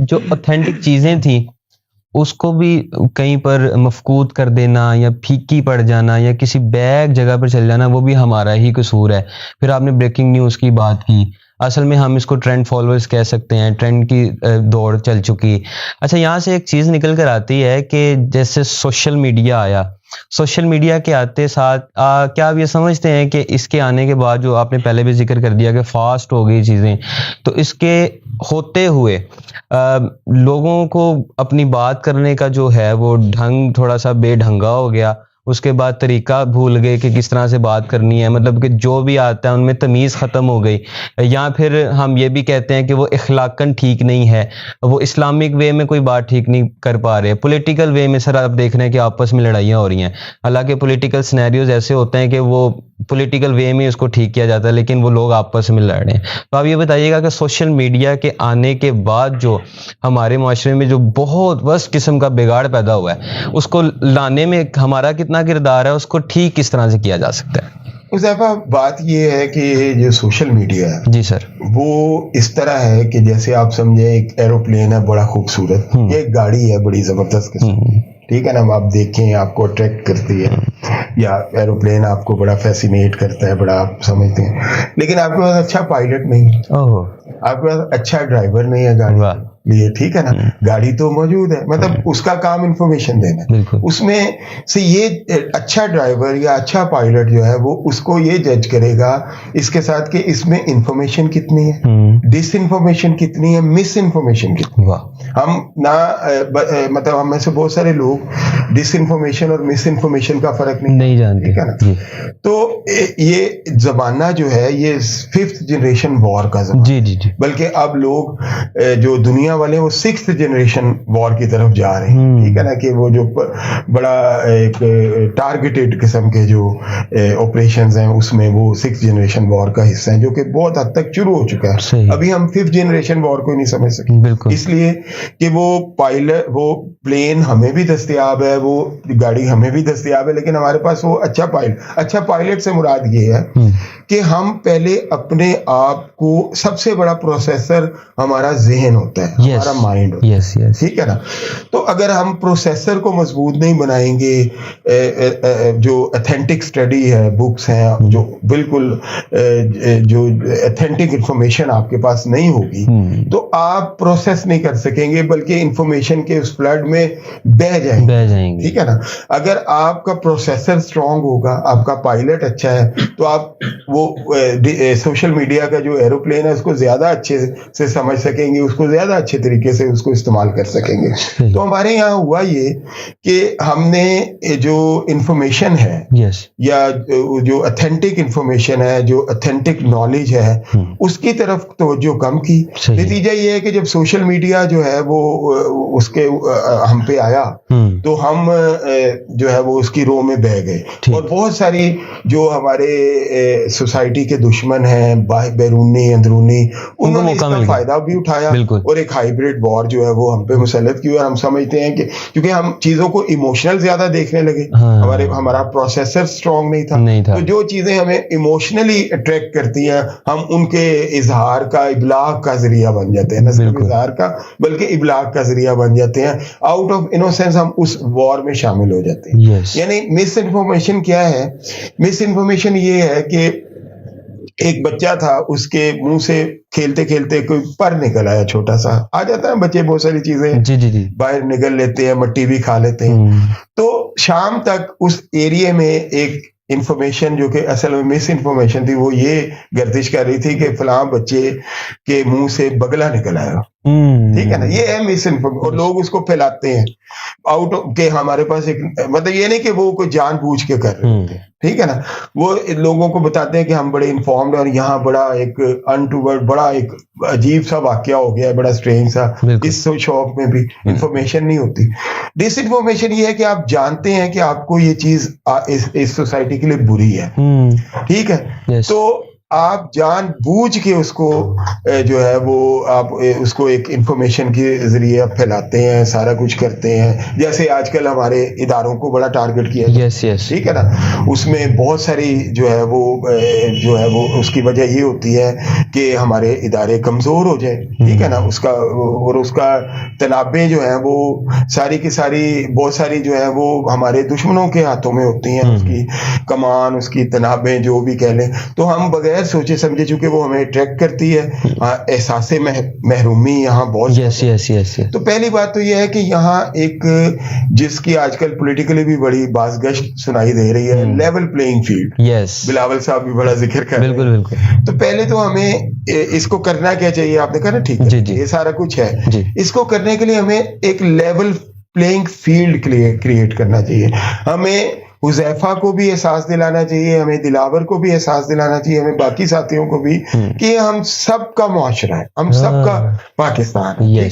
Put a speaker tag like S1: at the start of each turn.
S1: जो ऑथेंटिक चीजें थी उसको भी कहीं पर मफकूद कर देना या फीकी पड़ जाना या किसी बैग जगह पर चल जाना, वो भी हमारा ही कसूर है। फिर आपने ब्रेकिंग न्यूज़ की बात की, असल में हम इसको ट्रेंड फॉलोअर्स कह सकते हैं, ट्रेंड की दौड़ चल चुकी। अच्छा, यहाँ से एक चीज़ निकल कर आती है कि जैसे सोशल मीडिया आया, सोशल मीडिया के आते साथ क्या आप ये समझते हैं कि इसके आने के बाद, जो आपने पहले भी जिक्र कर दिया कि फास्ट हो गई चीज़ें, तो इसके होते हुए लोगों को अपनी बात करने का जो है वो ढंग थोड़ा सा बेढंगा हो गया, उसके बाद तरीका भूल गए कि किस तरह से बात करनी है, मतलब कि जो भी आता है उनमें तमीज़ ख़त्म हो गई, या फिर हम ये भी कहते हैं कि वो इखलाकन ठीक नहीं है, वो इस्लामिक वे में कोई बात ठीक नहीं कर पा रहे, पॉलिटिकल वे में सर आप देख रहे हैं कि आपस में लड़ाइयाँ हो रही हैं। हालांकि पॉलिटिकल सिनेरियोज ऐसे होते हैं कि वो पॉलिटिकल वे में उसको ठीक किया जाता है, लेकिन वो लोग आपस में लड़ रहे हैं। तो आप ये बताइएगा कि सोशल मीडिया के आने के बाद जो हमारे माशरे में जो बहुत वर्स्ट किस्म का बिगाड़ पैदा हुआ है, उसको लाने में हमारा कितना किरदार है, उसको ठीक किस तरह से किया जा सकता है?
S2: हुज़ैफा, बात ये है कि जो सोशल मीडिया है
S1: जी सर,
S2: वो इस तरह है कि जैसे आप समझे एक एरोप्लेन है बड़ा खूबसूरत, ये एक गाड़ी है बड़ी जबरदस्त किस्म, ठीक है ना, आप देखें आपको अट्रैक्ट करती है, या एरोप्लेन आपको बड़ा फैसिनेट करता है, बड़ा आप समझते हैं, लेकिन आपके पास अच्छा पायलट नहीं, आपके पास अच्छा ड्राइवर नहीं है गाड़ी लिए, ठीक है ना। गाड़ी तो मौजूद है, मतलब उसका काम इंफॉर्मेशन देना, उसमें से ये अच्छा ड्राइवर या अच्छा पायलट जो है वो उसको ये जज करेगा इसके साथ कि इसमें इंफॉर्मेशन कितनी है, डिस इन्फॉर्मेशन कितनी है, मिस इन्फॉर्मेशन कितनी है। हम ना मतलब हम में से बहुत सारे लोग डिस इन्फॉर्मेशन और मिस इन्फॉर्मेशन का फर्क नहीं जानते, ठीक है ना। तो ये जमाना जो है ये 5th जनरेशन वॉर का जमाना, जी, बल्कि अब लोग जो दुनिया वाले वो 6th जनरेशन वॉर की तरफ जा रहे हैं, ठीक है ना, कि वो जो बड़ा एक टारगेटेड किस्म के जो ऑपरेशंस हैं उसमें वो 6th जनरेशन वॉर का हिस्सा है, जो कि बहुत हद तक शुरू हो चुका है। अभी हम 5th जनरेशन वॉर को नहीं समझ सके, इसलिए कि वो पायलट, वो प्लेन हमें भी दस्तयाब है, वो गाड़ी हमें भी दस्तयाब है, लेकिन हमारे पास वो अच्छा पायलट से मुराद ये है कि हम पहले अपने आप को, सबसे बड़ा प्रोसेसर हमारा ज़हन होता है, हमारा माइंड होता है, ठीक है ना। तो अगर हम प्रोसेसर को मजबूत नहीं बनाएंगे, जो ऑथेंटिक स्टडी है, बुक्स हैं, जो बिल्कुल जो ऑथेंटिक इंफॉर्मेशन आपके पास नहीं होगी, तो आप प्रोसेस नहीं कर सकेंगे, बल्कि इंफॉर्मेशन के उस फ्लड में बह जाएंगे, ठीक है ना। अगर आपका प्रोसेसर स्ट्रांग होगा, आपका पायलट अच्छा है, तो आप वो सोशल मीडिया का जो एरोप्लेन है उसको ज्यादा अच्छे से समझ सकेंगे, उसको ज्यादा अच्छे तरीके से उसको इस्तेमाल कर सकेंगे। तो हमारे यहाँ हुआ ये कि हमने जो इंफॉर्मेशन है, या जो ऑथेंटिक इंफॉर्मेशन है, जो ऑथेंटिक नॉलेज है, उसकी तरफ तवज्जो कम की। नतीजा ये है कि जब सोशल मीडिया जो है वो उसके हम पे आया, तो हम जो है वो उसकी रो में बह गए, और बहुत सारी जो हमारे सोसाइटी के दुश्मन हैं, बैरूनी अंदरूनी, उन्होंने इसका फायदा भी उठाया, और एक हाइब्रिड वॉर जो है वो हम पे मुसल्लत की। और हम समझते हैं कि क्योंकि हम चीजों को इमोशनल ज्यादा देखने लगे, हमारा प्रोसेसर स्ट्रांग नहीं था, तो जो चीजें हमें इमोशनली अट्रैक्ट करती हैं, हम उनके इजहार का, इबलाग का जरिया बन जाते हैं, न सिर्फ इजहार का बल्कि इबलाग का जरिया बन जाते हैं। आउट ऑफ इनोसेंस हम उस वॉर में शामिल हो जाते हैं। यानी मिस इन्फॉर्मेशन क्या है? मिस इन्फॉर्मेशन ये है कि एक बच्चा था, उसके मुंह से खेलते खेलते कोई पर निकल आया, छोटा सा, आ जाता है बच्चे बहुत सारी चीजें बाहर निकल लेते हैं, मट्टी भी खा लेते हैं। तो शाम तक उस एरिया में एक इंफॉर्मेशन जो कि असल में मिस इन्फॉर्मेशन थी, वो ये गर्दिश कर रही थी कि फलां बच्चे के मुंह से बगला निकल आया, ठीक है ना। ये है मिस इन्फॉर्मेशन, और लोग उसको फैलाते हैं आउट के हमारे पास एक, मतलब ये नहीं कि वो कोई जानबूझ के कर रहे होते हैं, ठीक है ना। वो लोगों को बताते हैं कि हम बड़े इन्फॉर्म्ड, और यहाँ बड़ा एक अनटूवर्ड, बड़ा एक अजीब सा वाकया हो गया है, बड़ा स्ट्रेंज सा। इस शॉप में भी इंफॉर्मेशन नहीं होती। डिस इन्फॉर्मेशन ये है कि आप जानते हैं कि आपको ये चीज इस सोसाइटी के लिए बुरी है, ठीक है, तो आप जानबूझ के उसको जो है वो आप उसको एक इंफॉर्मेशन के जरिए आप फैलाते हैं, सारा कुछ करते हैं। जैसे आजकल हमारे इदारों को बड़ा टारगेट किया
S1: यस यस
S2: ठीक है ना, उसमें बहुत सारी जो है वो उसकी वजह ये होती है कि हमारे इदारे कमजोर हो जाए, ठीक है ना, उसका तनाबे जो है वो सारी की सारी बहुत सारी जो है वो हमारे दुश्मनों के हाथों में होती हैं, उसकी कमान, उसकी तनाबे जो भी कह लें, तो हम बगैर सोचे समझे, चूंकि वो हमें अट्रैक्ट करती है, एहसास महरूमी यहाँ बहुत।
S1: Yes yes yes.
S2: तो पहली बात तो यह है कि यहाँ एक जिसकी आजकल पॉलिटिकली भी बड़ी बाज़गश्त सुनाई दे रही है, level playing field.
S1: Yes,
S2: Bilawal साहब भी बड़ा जिक्र कर रहे हैं।
S1: बिल्कुल बिल्कुल।
S2: तो पहले तो हमें इसको करना क्या चाहिए, आपने कहा ना ठीक है,
S1: जी जी,
S2: ये सारा कुछ है
S1: जी।
S2: इसको करने के लिए हमें एक लेवल प्लेइंग फील्ड क्रिएट करना चाहिए। हमें हुज़ैफा को भी एहसास दिलाना चाहिए, हमें दिलावर को भी एहसास दिलाना चाहिए, हमें बाकी साथियों को भी कि हम सबका मुआशरा है, हम सबका पाकिस्तान है, ठीक है।